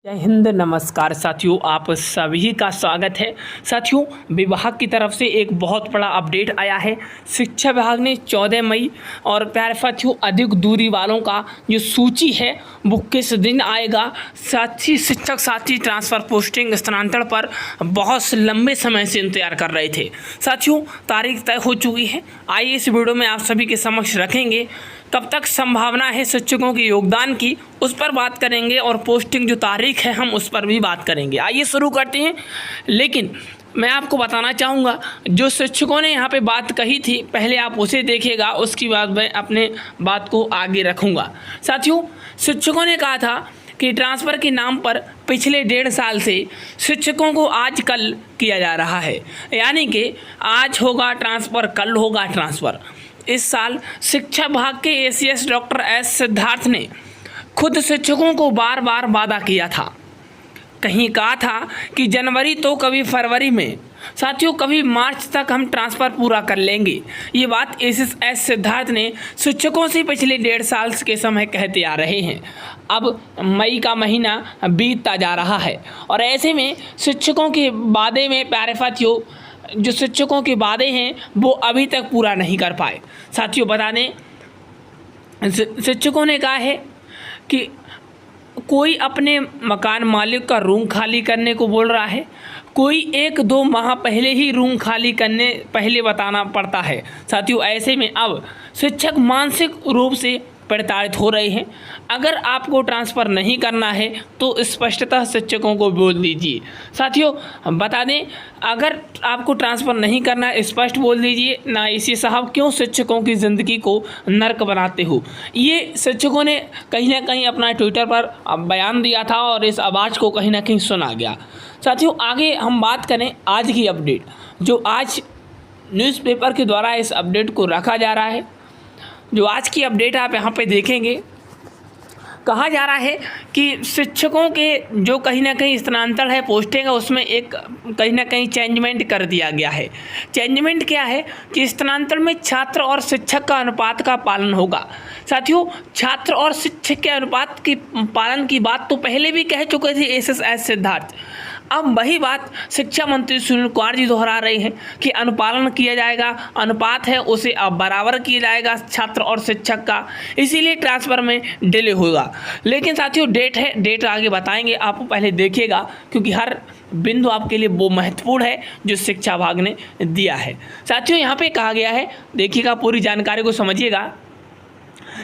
जय हिंद। नमस्कार साथियों, आप सभी का स्वागत है। साथियों, विभाग की तरफ से एक बहुत बड़ा अपडेट आया है। शिक्षा विभाग ने 14 मई और प्यारे साथियों अधिक दूरी वालों का जो सूची है वो किस दिन आएगा। साथी शिक्षक साथी ट्रांसफ़र पोस्टिंग स्थानांतरण पर बहुत लंबे समय से इंतजार कर रहे थे। साथियों, तारीख तय हो चुकी है। आइए इस वीडियो में आप सभी के समक्ष रखेंगे कब तक संभावना है शिक्षकों के योगदान की, उस पर बात करेंगे और पोस्टिंग जो तारीख है हम उस पर भी बात करेंगे। आइए शुरू करते हैं। लेकिन मैं आपको बताना चाहूँगा जो शिक्षकों ने यहाँ पे बात कही थी, पहले आप उसे देखिएगा, उसके बाद मैं अपने बात को आगे रखूँगा। साथियों, शिक्षकों ने कहा था कि ट्रांसफ़र के नाम पर पिछले 1.5 साल से शिक्षकों को आज कल किया जा रहा है, यानी कि आज होगा ट्रांसफ़र, कल होगा ट्रांसफ़र। इस साल शिक्षा विभाग के एसीएस डॉक्टर एस सिद्धार्थ ने खुद शिक्षकों को बार बार वादा किया था। कहीं कहा था कि जनवरी तो कभी फरवरी में, साथियों कभी मार्च तक हम ट्रांसफ़र पूरा कर लेंगे। ये बात एस सिद्धार्थ ने शिक्षकों से पिछले 1.5 साल के समय कहते आ रहे हैं। अब मई का महीना बीतता जा रहा है और ऐसे में शिक्षकों के वादे में प्यारे साथियों जो शिक्षकों के वादे हैं वो अभी तक पूरा नहीं कर पाए। साथियों बता दें, शिक्षकों ने कहा है कि कोई अपने मकान मालिक का रूम खाली करने को बोल रहा है, कोई 1-2 माह पहले ही रूम खाली करने पहले बताना पड़ता है। साथियों ऐसे में अब शिक्षक मानसिक रूप से प्रताड़ित हो रहे हैं। अगर आपको ट्रांसफ़र नहीं करना है तो स्पष्टतः शिक्षकों को बोल दीजिए। साथियों बता दें, अगर आपको ट्रांसफ़र नहीं करना है स्पष्ट बोल दीजिए, ना इसी साहब क्यों शिक्षकों की ज़िंदगी को नर्क बनाते हो। ये शिक्षकों ने कहीं ना कहीं अपना ट्विटर पर बयान दिया था और इस आवाज़ को कहीं ना कहीं सुना गया। साथियों आगे हम बात करें आज की अपडेट, जो आज न्यूज़पेपर के द्वारा इस अपडेट को रखा जा रहा है। जो आज की अपडेट आप यहाँ पे देखेंगे, कहा जा रहा है कि शिक्षकों के जो कहीं ना कहीं स्थानांतरण है, पोस्टिंग है, उसमें एक कहीं ना कहीं चेंजमेंट कर दिया गया है। चेंजमेंट क्या है कि स्थानांतरण में छात्र और शिक्षक का अनुपात का पालन होगा। साथियों, छात्र और शिक्षक के अनुपात की पालन की बात तो पहले भी कह चुके थे एस सिद्धार्थ। अब वही बात शिक्षा मंत्री सुनील कुमार जी दोहरा रहे हैं कि अनुपालन किया जाएगा, अनुपात है उसे अब बराबर किया जाएगा छात्र और शिक्षक का, इसीलिए ट्रांसफ़र में डिले होगा। लेकिन साथियों डेट है, डेट आगे बताएंगे, आप पहले देखिएगा क्योंकि हर बिंदु आपके लिए वो महत्वपूर्ण है जो शिक्षा विभाग ने दिया है। साथियों यहाँ पे कहा गया है, देखिएगा पूरी जानकारी को समझिएगा।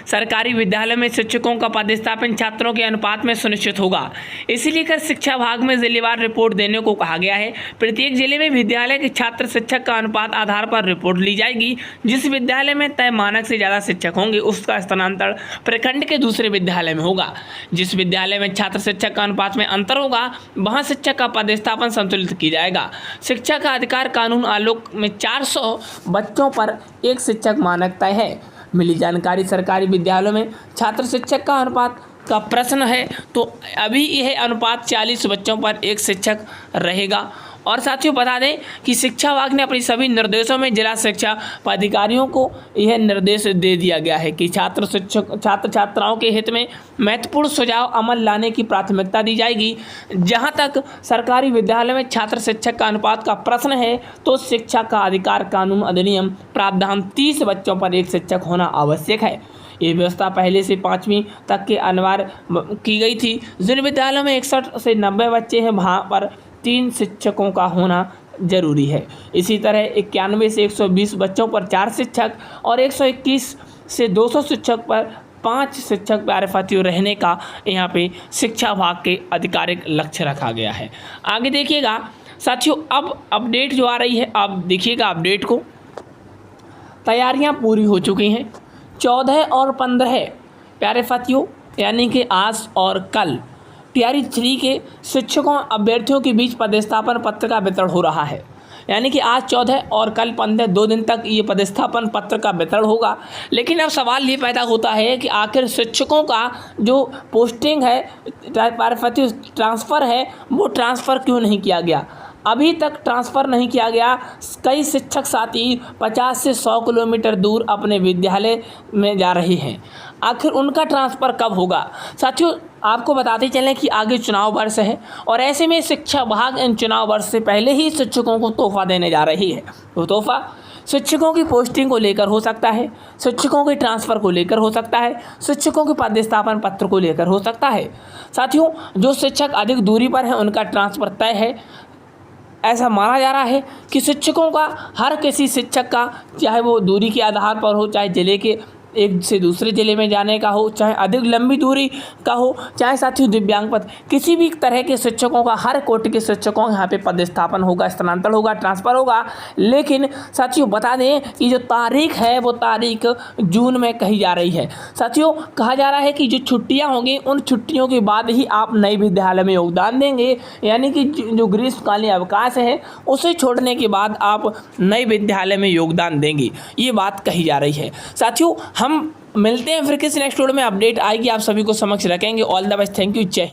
सरकारी विद्यालय में शिक्षकों का पदस्थापन छात्रों के अनुपात में सुनिश्चित होगा, इसीलिए कर शिक्षा विभाग में जिलेवार रिपोर्ट देने को कहा गया है। प्रत्येक जिले में विद्यालय के छात्र शिक्षक का अनुपात आधार पर रिपोर्ट ली जाएगी। जिस विद्यालय में तय मानक से ज़्यादा शिक्षक होंगे उसका स्थानांतरण प्रखंड के दूसरे विद्यालय में होगा। जिस विद्यालय में छात्र शिक्षक का अनुपात में अंतर होगा वहाँ शिक्षक का पदस्थापन संतुलित किया जाएगा। शिक्षा का अधिकार कानून आलोक में 400 बच्चों पर एक शिक्षक मानक तय है। मिली जानकारी, सरकारी विद्यालयों में छात्र शिक्षक का अनुपात का प्रश्न है तो अभी यह अनुपात 40 बच्चों पर एक शिक्षक रहेगा। और साथियों बता दें कि शिक्षा विभाग ने अपनी सभी निर्देशों में जिला शिक्षा पदाधिकारियों को यह निर्देश दे दिया गया है कि छात्र छात्राओं के हित में महत्वपूर्ण सुझाव अमल लाने की प्राथमिकता दी जाएगी। जहां तक सरकारी विद्यालय में छात्र शिक्षक का अनुपात का प्रश्न है तो शिक्षा का अधिकार कानून अधिनियम प्रावधान 30 बच्चों पर एक शिक्षक होना आवश्यक है। ये व्यवस्था पहले से 5वीं तक के अनिवार्य की गई थी। जिन विद्यालयों में 61 से 90 बच्चे हैं वहाँ पर 3 शिक्षकों का होना जरूरी है। इसी तरह 91 से 120 बच्चों पर 4 शिक्षक और 121 से 200 शिक्षक पर 5 शिक्षक प्यारे साथियों रहने का यहाँ पे शिक्षा विभाग के आधिकारिक लक्ष्य रखा गया है। आगे देखिएगा साथियों, अब अपडेट जो आ रही है आप देखिएगा अपडेट को। तैयारियाँ पूरी हो चुकी हैं। 14 और 15 प्यारे साथियों यानी कि आज और कल टियर 3 के शिक्षकों अभ्यर्थियों के बीच पदस्थापन पत्र का वितरण हो रहा है। यानी कि आज 14 और कल 15, 2 दिन तक ये पदस्थापन पत्र का वितरण होगा। लेकिन अब सवाल ये पैदा होता है कि आखिर शिक्षकों का जो पोस्टिंग है, ट्रांसफ़र है, वो ट्रांसफ़र क्यों नहीं किया गया। अभी तक ट्रांसफ़र नहीं किया गया। कई शिक्षक साथी 50 से 100 किलोमीटर दूर अपने विद्यालय में जा रहे हैं। आखिर उनका ट्रांसफ़र कब होगा। साथियों आपको बताते चलें कि आगे चुनाव वर्ष है और ऐसे में शिक्षा विभाग इन चुनाव वर्ष से पहले ही शिक्षकों को तोहफा देने जा रही है। वो तोहफा शिक्षकों की पोस्टिंग को लेकर हो सकता है, शिक्षकों के ट्रांसफ़र को लेकर हो सकता है, शिक्षकों के पदस्थापन पत्र को लेकर हो सकता है। साथियों जो शिक्षक अधिक दूरी पर हैं उनका ट्रांसफ़र तय है। ऐसा माना जा रहा है कि शिक्षकों का हर किसी शिक्षक का, चाहे वो दूरी के आधार पर हो, चाहे ज़िले के एक से दूसरे ज़िले में जाने का हो, चाहे अधिक लंबी दूरी का हो, चाहे साथियों दिव्यांग पद, किसी भी तरह के शिक्षकों का, हर कोटि के शिक्षकों यहाँ पे पदस्थापन होगा, स्थानांतरण होगा, ट्रांसफ़र होगा। लेकिन साथियों बता दें कि जो तारीख है वो तारीख जून में कही जा रही है। साथियों कहा जा रहा है कि जो छुट्टियाँ होंगी उन छुट्टियों के बाद ही आप नए विद्यालय में योगदान देंगे, यानी कि जो ग्रीष्मकालीन अवकाश है उसे छोड़ने के बाद आप नए विद्यालय में योगदान देंगे, ये बात कही जा रही है। साथियों हम मिलते हैं फिर किसी नेक्स्ट वीडियो में, अपडेट आएगी आप सभी को समक्ष रखेंगे। All the best, thank you, जय।